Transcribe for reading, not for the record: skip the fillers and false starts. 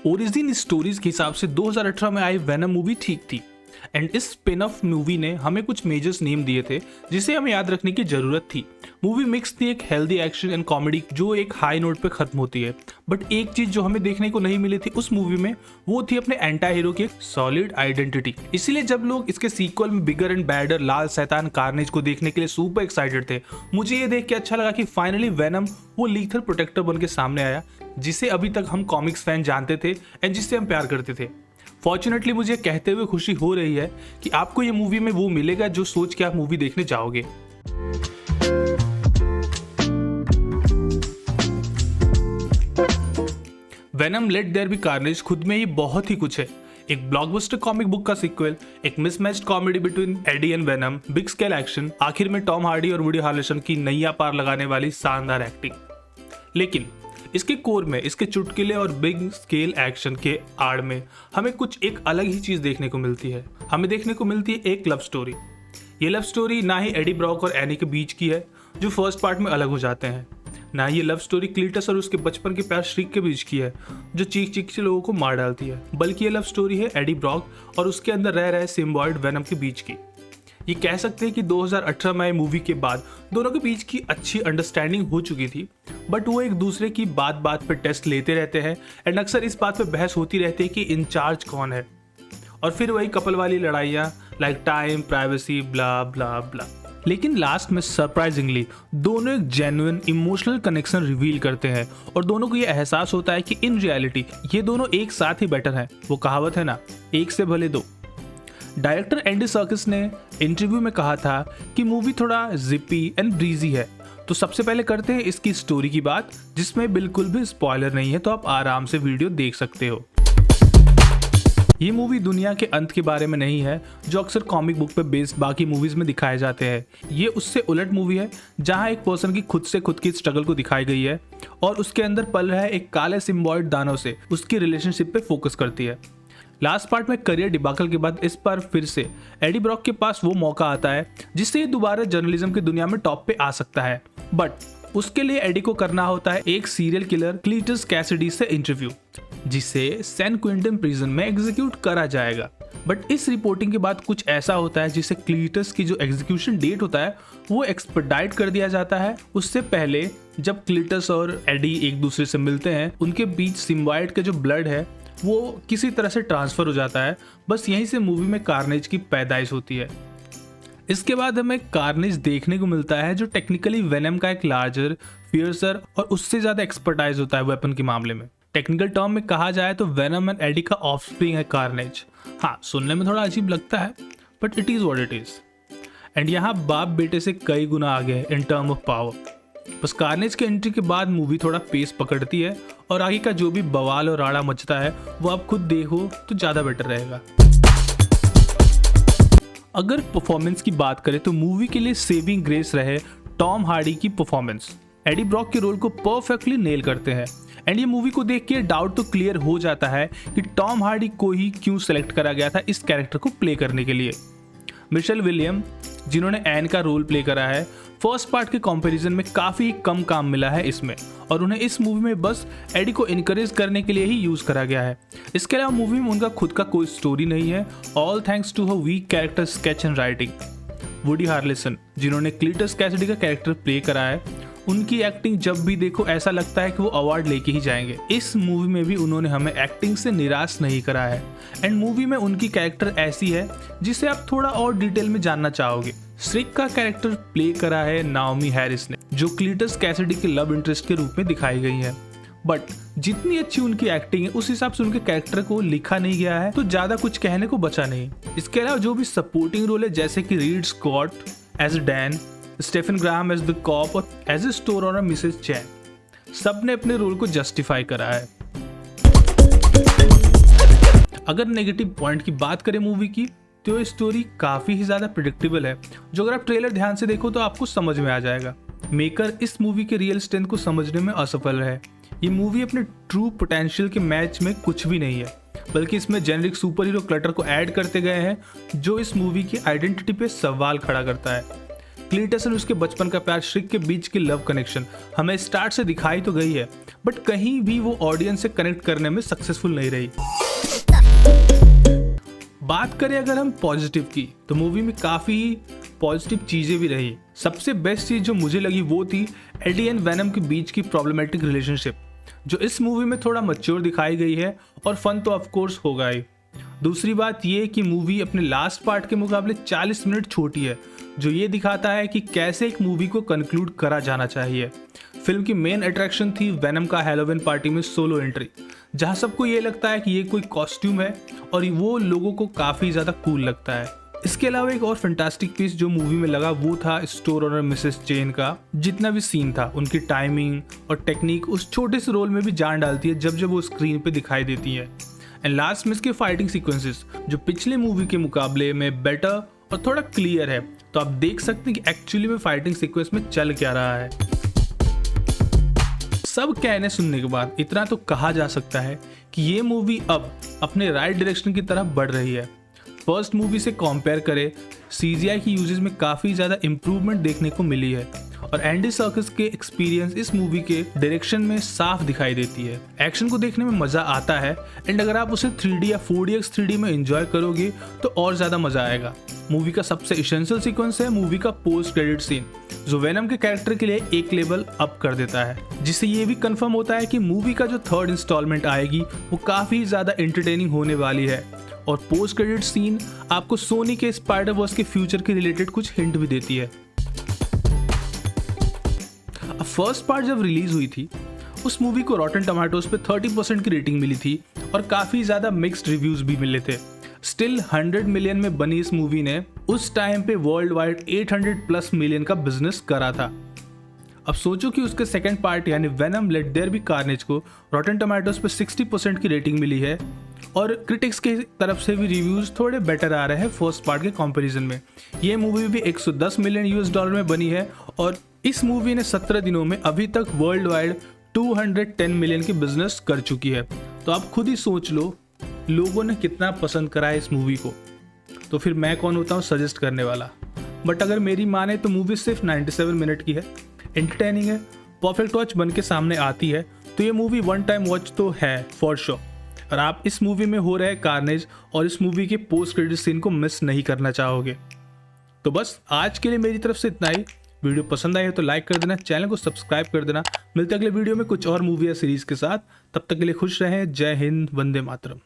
Origin stories के हिसाब से 2018 में आई वेनम मूवी ठीक थी एंड इस स्पिन ऑफ मूवी ने हमें कुछ मेजर्स नेम दिए थे जिसे हमें याद रखने की जरूरत थी। मूवी मिक्स थी एक हेल्दी एक्शन एंड कॉमेडी जो एक हाई नोट पे खत्म होती है। बट एक चीज जो हमें देखने को नहीं मिली थी उस मूवी में वो थी अपने एंटी हीरो की एक सॉलिड आइडेंटिटी। इसीलिए जब लोग इसके सीक्वल में बिगर एंड बैडर लाल शैतान कार्नेज को देखने के लिए सुपर एक्साइटेड थे, मुझे ये देख के अच्छा लगा कि फाइनली वेनम वो लीथल प्रोटेक्टर बन के सामने आया जिसे अभी तक हम कॉमिक्स फैन जानते थे एंड जिससे हम प्यार करते थे। फॉर्चुनेटली मुझे कहते हुए खुशी हो रही है कि आपको ये मूवी में वो मिलेगा जो सोच के आप मूवी देखने जाओगे। Venom let there be Carnage खुद में ही बहुत ही कुछ है। एक ब्लॉकबस्टर कॉमिक बुक का सीक्वल, एक mismatched comedy between Eddie and Venom, big scale action, आखिर में टॉम हार्डी और वुडी हार्लेसन की नैया पार लगाने वाली शानदार एक्टिंग। लेकिन इसके कोर में इसके चुटकुले और बिग स्केल एक्शन के आड़ में हमें कुछ एक अलग ही चीज देखने को मिलती है। हमें देखने को मिलती है एक लव स्टोरी। ये लव स्टोरी ना ही एडी ब्रॉक और एनी के बीच की है जो फर्स्ट पार्ट में अलग हो जाते हैं, ना ये लव स्टोरी क्लीटस और उसके बचपन के प्यार श्रीक के बीच की है जो चीख चीख से लोगों को मार डालती है, बल्कि ये लव स्टोरी है एडी ब्रॉक और उसके अंदर रह रहे सिम्बॉयड वेनम के बीच की। ये कह सकते हैं कि 2018 में आई मूवी के बाद दोनों के बीच की अच्छी अंडरस्टैंडिंग हो चुकी थी, बट वो एक दूसरे की बात बात पे टेस्ट लेते रहते हैं एंड अक्सर इस बात पे बहस होती रहती है कि इंचार्ज कौन है, और फिर वही कपल वाली लड़ाइयाँ लाइक टाइम, प्राइवेसी, ब्ला ब्ला ब्ला। लेकिन लास्ट में सरप्राइजिंगली दोनों एक जेन्युइन इमोशनल कनेक्शन रिवील करते हैं और दोनों को ये एहसास होता है कि इन रियलिटी ये दोनों एक साथ ही बेटर हैं। वो कहावत है ना, एक से भले दो। डायरेक्टर एंडी सर्किस ने इंटरव्यू में कहा था कि मूवी थोड़ा जिपी एंड ब्रीजी है। तो सबसे पहले करते हैं इसकी स्टोरी की बात, जिसमें बिल्कुल भी स्पॉइलर नहीं है, तो आप आराम से वीडियो देख सकते हो। ये मूवी दुनिया के अंत के बारे में नहीं है जो अक्सर कॉमिक बुक पे बेस्ड बाकी मूवीज में दिखाए जाते हैं। ये उससे उलट मूवी है जहां एक पर्सन की खुद से खुद की स्ट्रगल को दिखाई गई है और उसके अंदर पल रहा है एक काले सिम्बॉयड दानव से उसकी रिलेशनशिप पे फोकस करती है। लास्ट पार्ट में करियर डिबाकल के बाद इस बार फिर से एडी ब्रॉक के पास वो मौका आता है जिससे ये दोबारा जर्नलिज्म की दुनिया में टॉप पे आ सकता है, बट उसके लिए एडी को करना होता है एक सीरियल किलर क्लीटस कैसिडी से इंटरव्यू जिसे सैन क्विंटन प्रिजन में एग्जीक्यूट करा जाएगा। बट इस रिपोर्टिंग के बाद कुछ ऐसा होता है जिससे क्लीटस की जो एग्जीक्यूशन डेट होता है वो एक्सपेडाइट कर दिया जाता है। उससे पहले जब क्लीटस और एडी एक दूसरे से मिलते हैं उनके बीच सिम्बाइड का जो ब्लड है वो किसी तरह से ट्रांसफर हो जाता है। बस यहीं से मूवी में कार्नेज की पैदाइश होती है। इसके बाद हमें कार्नेज देखने को मिलता है जो टेक्निकली वेनम का एक लार्जर, फियर्सर और उससे ज्यादा एक्सपर्टाइज होता है वेपन के मामले में। टेक्निकल टर्म में कहा जाए तो वेनम एंड एडी का ऑफस्प्रिंग है कार्नेज। हाँ, सुनने में थोड़ा अजीब लगता है but it is what it is. And यहाँ बाप बेटे से कई गुना आगे है इन टर्म ऑफ पावर। बस कार्नेज के एंट्री के बाद मूवी थोड़ा पेस पकड़ती है और आगे का जो भी बवाल और राड़ा मचता है वो आप खुद देखो तो ज्यादा बेटर रहेगा। अगर परफॉर्मेंस की बात करें तो मूवी के लिए सेविंग ग्रेस रहे टॉम हार्डी की परफॉर्मेंस। एडी ब्रॉक के रोल को परफेक्टली नेल करते हैं एंड ये मूवी को देख के डाउट तो क्लियर हो जाता है कि टॉम हार्डी को ही क्यों सेलेक्ट करा गया था इस कैरेक्टर को प्ले करने के लिए। मिशेल विलियम जिन्होंने एन का रोल प्ले करा है, फर्स्ट पार्ट के कंपैरिजन में काफी कम काम मिला है इसमें और उन्हें इस मूवी में बस एडी को इनकरेज करने के लिए ही यूज करा गया है। इसके अलावा मूवी में उनका खुद का कोई स्टोरी नहीं है, all thanks to her weak character sketch and writing. Woody Harrelson जिन्होंने क्लीटस कैसिडी का कैरेक्टर प्ले करा है, उनकी एक्टिंग जब भी देखो ऐसा लगता है कि वो अवार्ड लेके ही जाएंगे। इस मूवी में भी उन्होंने हमें एक्टिंग से निराश नहीं करा है एंड मूवी में उनकी कैरेक्टर ऐसी है जिसे आप थोड़ा और डिटेल में जानना चाहोगे। श्रिक का कैरेक्टर प्ले करा है नाओमी हैरिस ने जो क्लीटस कैसिडी के लव इंटरेस्ट के रूप में दिखाई गई है, बट जितनी अच्छी उनकी एक्टिंग है उस हिसाब से उनके कैरेक्टर को लिखा नहीं गया है तो ज्यादा कुछ कहने को बचा नहीं। इसके अलावा जो भी सपोर्टिंग रोल है जैसे कि Reid Scott as Dan, Stephen Graham as the cop और as a store owner Mrs Chan, सब ने अपने रोल को जस्टिफाई करा है। अगर नेगेटिव पॉइंट की बात करें मूवी की तो ये स्टोरी काफी ही ज्यादा प्रिडिक्टेबल है जो अगर आप ट्रेलर ध्यान से देखो तो आपको समझ में आ जाएगा। मेकर इस मूवी के रियल स्ट्रेंथ को समझने में असफल रहे। ये मूवी अपने ट्रू पोटेंशियल के मैच में कुछ भी नहीं है, बल्कि इसमें जेनरिक सुपर हीरो क्लटर को ऐड करते गए हैं जो इस मूवी की आइडेंटिटी पे सवाल खड़ा करता है। क्लीटस और उसके बचपन का प्यार, श्रिक के बीच की लव कनेक्शन हमें स्टार्ट से दिखाई तो गई है, बट कहीं भी वो ऑडियंस से कनेक्ट करने में सक्सेसफुल नहीं रही। बात करें अगर हम पॉजिटिव की, तो मूवी में काफ़ी पॉजिटिव चीज़ें भी रही। सबसे बेस्ट चीज़ जो मुझे लगी वो थी एडी एंड वेनम के बीच की प्रॉब्लमेटिक रिलेशनशिप, जो इस मूवी में थोड़ा मैच्योर दिखाई गई है, और फन तो ऑफ कोर्स होगा ही। दूसरी बात ये कि मूवी अपने लास्ट पार्ट के मुकाबले 40 मिनट छोटी है, जो ये दिखाता है कि कैसे एक मूवी को कंक्लूड करा जाना चाहिए। फिल्म की मेन अट्रैक्शन थी वेनम का हैलोवीन पार्टी में सोलो एंट्री, जहाँ सबको ये लगता है कि ये कोई कॉस्ट्यूम है और वो लोगों को काफ़ी ज़्यादा कूल लगता है। इसके अलावा एक और फैंटास्टिक पीस जो मूवी में लगा वो था स्टोर ओनर मिसेस चेन का। जितना भी सीन था, उनकी टाइमिंग और टेक्निक उस छोटे से रोल में भी जान डालती है जब जब वो स्क्रीन पे दिखाई देती है। एंड लास्ट में इसके फाइटिंग सीक्वेंसेस जो पिछले मूवी के मुकाबले में बेटर और थोड़ा क्लियर है, तो आप देख सकते हैं कि एक्चुअली में फाइटिंग सीक्वेंस में चल क्या रहा है। सब कहने सुनने के बाद इतना तो कहा जा सकता है कि ये मूवी अब अपने राइट डायरेक्शन की तरफ बढ़ रही है। फर्स्ट मूवी से कंपेयर करें, CGI की यूजेस में काफ़ी ज़्यादा इम्प्रूवमेंट देखने को मिली है, और एंडी सर्किस के एक्सपीरियंस इस मूवी के डायरेक्शन में साफ दिखाई देती है। एक्शन को देखने में मज़ा आता है, एंड अगर आप उसे 3D या 4DX 3D में एंजॉय करोगे तो और ज़्यादा मज़ा आएगा। मूवी का सबसे इसेंशियल सीक्वेंस है मूवी का पोस्ट क्रेडिट सीन, जो वेनम के कैरेक्टर के लिए एक लेवल अप कर देता है, जिससे ये भी कंफर्म होता है कि मूवी का जो थर्ड इंस्टॉलमेंट आएगी वो काफ़ी ज़्यादा एंटरटेनिंग होने वाली है। और पोस्ट क्रेडिट सीन आपको सोनी के स्पाइडर वर्स के फ्यूचर के रिलेटेड कुछ हिंट भी देती है। अब फर्स्ट पार्ट जब रिलीज हुई थी, उस मूवी को रॉटन टमाटोज पे 30% की रेटिंग मिली थी और काफ़ी ज़्यादा मिक्स्ड रिव्यूज भी मिले थे। स्टिल 100 मिलियन में बनी इस मूवी ने उस टाइम पे वर्ल्ड वाइड 800+ मिलियन का बिजनेस करा था। अब सोचो कि उसके सेकंड पार्ट यानी Venom let there be Carnage को रॉटन टमाटोज पे 60% की रेटिंग मिली है, और क्रिटिक्स की तरफ से भी रिव्यूज थोड़े बेटर आ रहे हैं फर्स्ट पार्ट के कंपैरिजन में। ये मूवी भी 110 मिलियन US में बनी है, और इस मूवी ने 17 दिनों में अभी तक वर्ल्ड वाइड 210 मिलियन की बिजनेस कर चुकी है। तो आप खुद ही सोच लो लोगों ने कितना पसंद करा है इस मूवी को, तो फिर मैं कौन होता हूँ सजेस्ट करने वाला। बट अगर मेरी माने तो मूवी सिर्फ 97 मिनट की है, एंटरटेनिंग है, परफेक्ट वॉच बन के सामने आती है, तो ये मूवी वन टाइम वॉच तो है फॉर श्योर। और आप इस मूवी में हो रहे कार्नेज और इस मूवी के पोस्ट क्रेडिट सीन को मिस नहीं करना चाहोगे। तो बस आज के लिए मेरी तरफ से इतना ही। वीडियो पसंद आई है तो लाइक कर देना, चैनल को सब्सक्राइब कर देना। मिलते अगले वीडियो में कुछ और मूवी या सीरीज के साथ। तब तक के लिए खुश रहें। जय हिंद, वंदे मातरम।